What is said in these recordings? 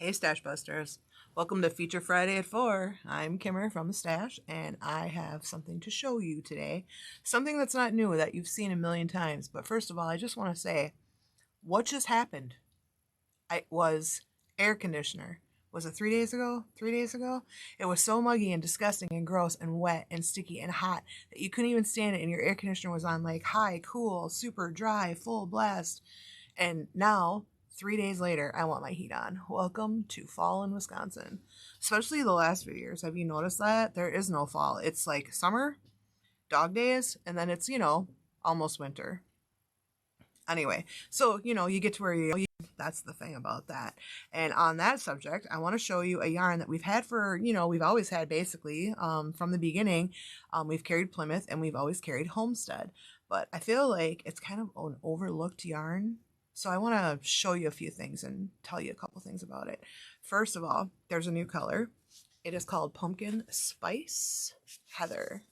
Hey Stash Busters, welcome to Feature Friday at 4. I'm Kimmer from the Stash, and I have something to show you today. Something that's not new, that you've seen a million times. But first of all, I just want to say, what just happened? It was air conditioner. Was it 3 days ago? 3 days ago? It was so muggy and disgusting and gross and wet and sticky and hot that you couldn't even stand it, and your air conditioner was on like high, cool, super dry, full blast. And now 3 days later, I want my heat on. Welcome to fall in Wisconsin. Especially the last few years. Have you noticed that? There is no fall. It's like summer, dog days, and then it's, almost winter. Anyway, so, you get to where that's the thing about that. And on that subject, I want to show you a yarn that we've had for, we've always had basically from the beginning. We've carried Plymouth and we've always carried Homestead. But I feel like it's kind of an overlooked yarn. So I want to show you a few things and tell you a couple things about it. First of all, there's a new color. It is called Pumpkin Spice Heather.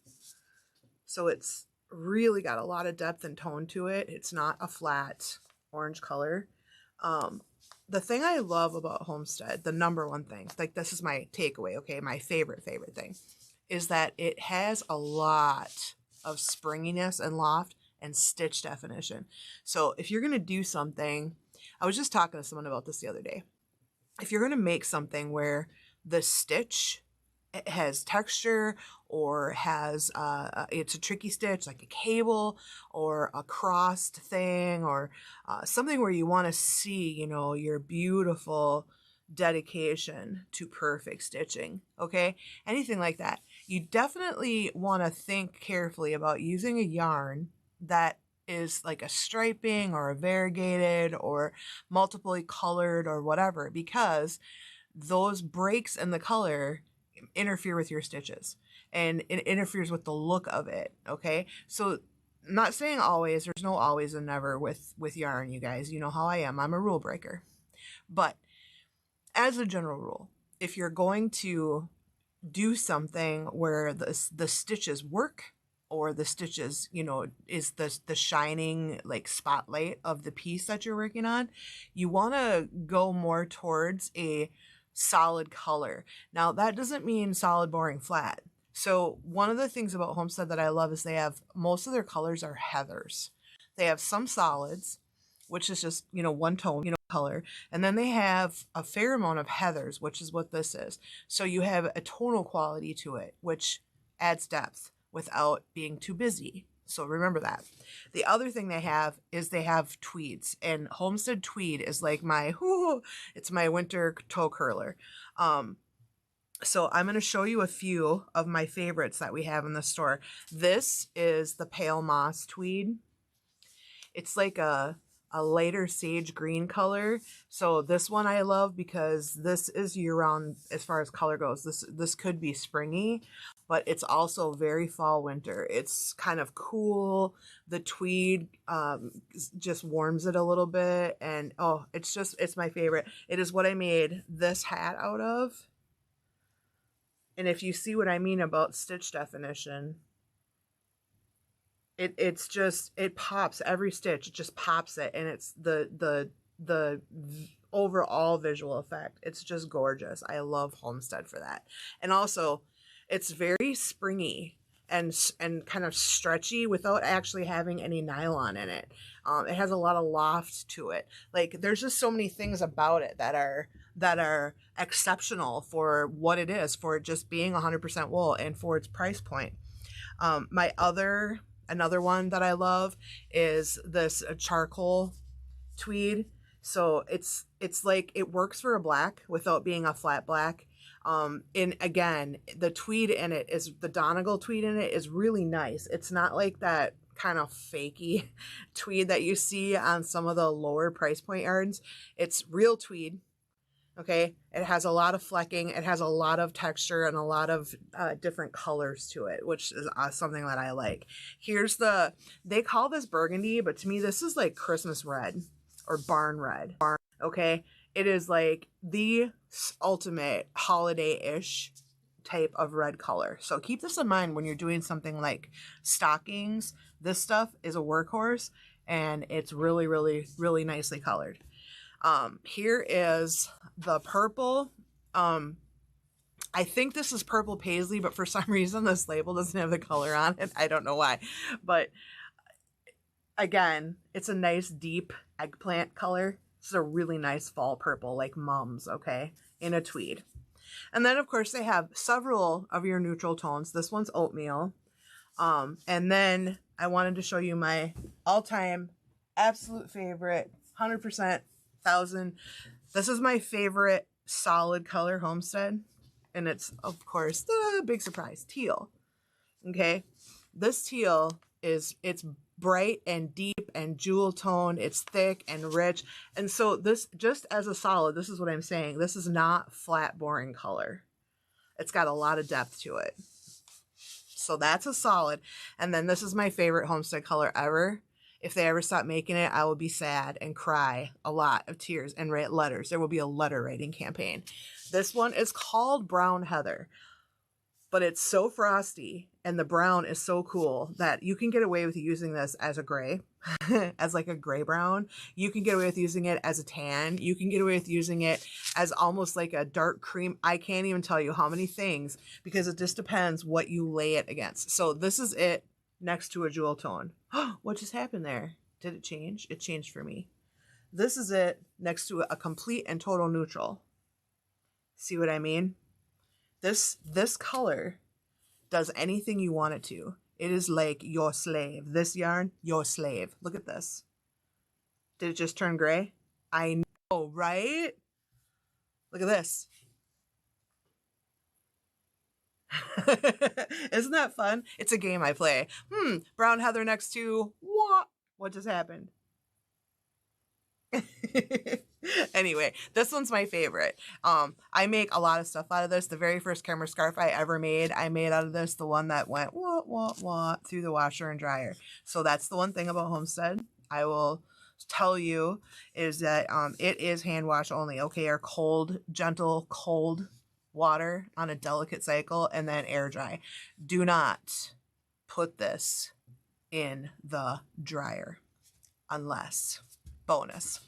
So it's really got a lot of depth and tone to it. It's not a flat orange color. The thing I love about Homestead, the number one thing, like this is my takeaway, okay, my favorite thing, is that it has a lot of springiness and loft and stitch definition. So if you're going to do something, I was just talking to someone about this the other day. If you're going to make something where the stitch has texture or has, it's a tricky stitch like a cable or a crossed thing or something where you want to see, your beautiful dedication to perfect stitching, okay? Anything like that. You definitely want to think carefully about using a yarn that is like a striping or a variegated or multiply colored or whatever, because those breaks in the color interfere with your stitches and it interferes with the look of it, okay? So I'm not saying always, there's no always and never with yarn, you guys. You know how I am. I'm a rule breaker. But as a general rule, if you're going to do something where the stitches work, or the stitches, is the shining like spotlight of the piece that you're working on, you want to go more towards a solid color. Now, that doesn't mean solid, boring, flat. So one of the things about Homestead that I love is they have, most of their colors are heathers. They have some solids, which is just, one tone, color. And then they have a fair amount of heathers, which is what this is. So you have a tonal quality to it, which adds depth without being too busy. So remember that. The other thing they have is they have tweeds, and Homestead Tweed is like it's my winter toe curler. So I'm going to show you a few of my favorites that we have in the store. This is the Pale Moss Tweed. It's like a lighter sage green color. So this one I love because this is year-round as far as color goes. This could be springy, but it's also very fall winter. It's kind of cool. The tweed just warms it a little bit, and oh, it's my favorite. It is what I made this hat out of. And if you see what I mean about stitch definition, it pops every stitch. It just pops it, and it's the overall visual effect. It's just gorgeous. I love Homestead for that. And also, it's very springy and kind of stretchy without actually having any nylon in it. It has a lot of loft to it. Like, there's just so many things about it that are exceptional for what it is, for it just being 100% wool and for its price point. Another one that I love is this charcoal tweed. So it's like, it works for a black without being a flat black. And again, the tweed in it is, the Donegal tweed in it is really nice. It's not like that kind of fakey tweed that you see on some of the lower price point yarns. It's real tweed. Okay, it has a lot of flecking, it has a lot of texture and a lot of different colors to it, which is something that I like. They call this burgundy, but to me this is like Christmas red or barn red. Okay, it is like the ultimate holiday-ish type of red color. So keep this in mind when you're doing something like stockings. This stuff is a workhorse, and it's really, really, really nicely colored. Here is the purple. I think this is purple paisley, but for some reason this label doesn't have the color on it. I don't know why. But again, it's a nice deep eggplant color. This is a really nice fall purple, like Mum's, okay, in a tweed. And then, of course, they have several of your neutral tones. This one's oatmeal. And then I wanted to show you my all-time absolute favorite, 100%, 1,000. This is my favorite solid color Homestead. And it's, of course, the big surprise, teal. Okay? This teal it's bright and deep and jewel toned. It's thick and rich. And so this, just as a solid, this is what I'm saying. This is not flat, boring color. It's got a lot of depth to it. So that's a solid. And then this is my favorite Homestead color ever. If they ever stop making it, I will be sad and cry a lot of tears and write letters. There will be a letter writing campaign. This one is called Brown Heather, but it's so frosty and the brown is so cool that you can get away with using this as a gray, as like a gray brown. You can get away with using it as a tan. You can get away with using it as almost like a dark cream. I can't even tell you how many things, because it just depends what you lay it against. So this is it next to a jewel tone. What just happened there? Did it change? It changed for me. This is it next to a complete and total neutral. See what I mean? This color does anything you want it to. It is like your slave. This yarn, your slave. Look at this. Did it just turn gray? I know, right? Look at this. Isn't that fun? It's a game I play. Brown heather next to what? What just happened? Anyway, this one's my favorite. I make a lot of stuff out of this. The very first camera scarf I ever made, I made out of this. The one that went what through the washer and dryer. So that's the one thing about Homestead I will tell you is that it is hand wash only. Okay, or cold, gentle, cold water on a delicate cycle and then air dry. Do not put this in the dryer unless, bonus,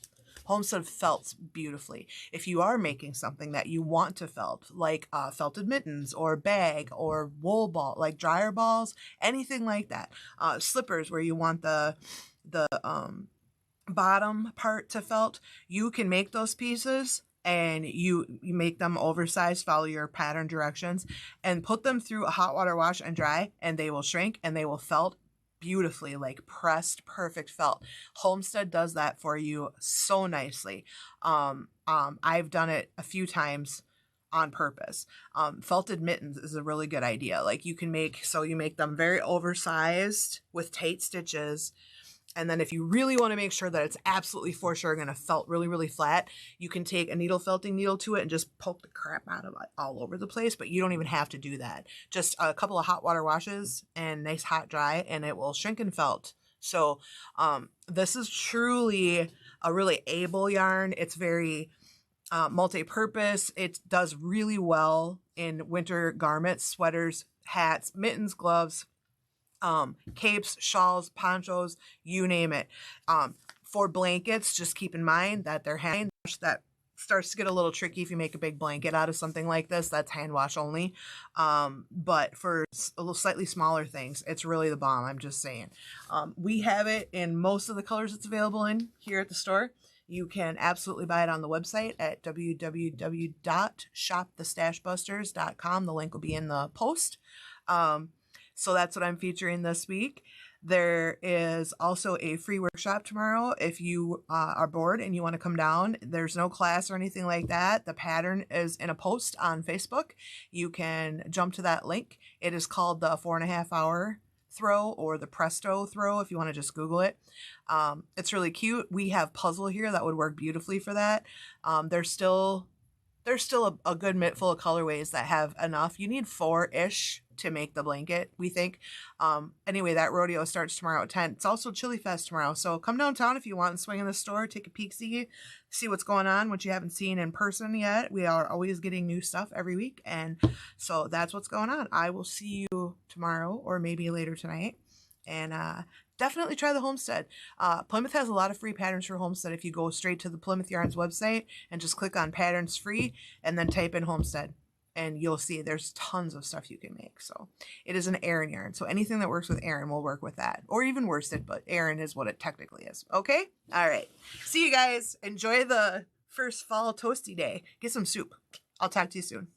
Homestead felts beautifully. If you are making something that you want to felt, like felted mittens or bag or wool ball, like dryer balls, anything like that. Slippers where you want the bottom part to felt, you can make those pieces and you make them oversized, follow your pattern directions, and put them through a hot water wash and dry, and they will shrink and they will felt beautifully, like pressed, perfect felt. Homestead does that for you so nicely. I've done it a few times on purpose. Felted mittens is a really good idea. Like you can make, so you make them very oversized with tight stitches. And then if you really want to make sure that it's absolutely for sure going to felt really, really flat, you can take a needle felting needle to it and just poke the crap out of it all over the place. But you don't even have to do that. Just a couple of hot water washes and nice hot dry, and it will shrink and felt. So this is truly a really able yarn. It's very multi-purpose. It does really well in winter garments, sweaters, hats, mittens, gloves, capes, shawls, ponchos, you name it. For blankets, just keep in mind that they're hand wash. That starts to get a little tricky if you make a big blanket out of something like this. That's hand wash only. But for a little slightly smaller things, it's really the bomb. I'm just saying. We have it in most of the colors it's available in here at the store. You can absolutely buy it on the website at www.shopthestashbusters.com. The link will be in the post. So that's what I'm featuring this week. There is also a free workshop tomorrow. If you are bored and you want to come down, there's no class or anything like that. The pattern is in a post on Facebook. You can jump to that link. It is called the 4.5 hour throw or the Presto throw if you want to just Google it. It's really cute. We have puzzle here that would work beautifully for that. There's still a good mitt full of colorways that have enough. You need 4-ish to make the blanket, we think. Anyway, that rodeo starts tomorrow at 10. It's also Chili Fest tomorrow. So come downtown if you want and swing in the store, take a peek, see what's going on, what you haven't seen in person yet. We are always getting new stuff every week. And so that's what's going on. I will see you tomorrow or maybe later tonight. And definitely try the Homestead. Plymouth has a lot of free patterns for Homestead if you go straight to the Plymouth Yarns website and just click on patterns free and then type in Homestead. And you'll see there's tons of stuff you can make. So it is an Aran yarn. So anything that works with Aran will work with that. Or even worsted, but Aran is what it technically is. Okay? All right. See you guys. Enjoy the first fall toasty day. Get some soup. I'll talk to you soon.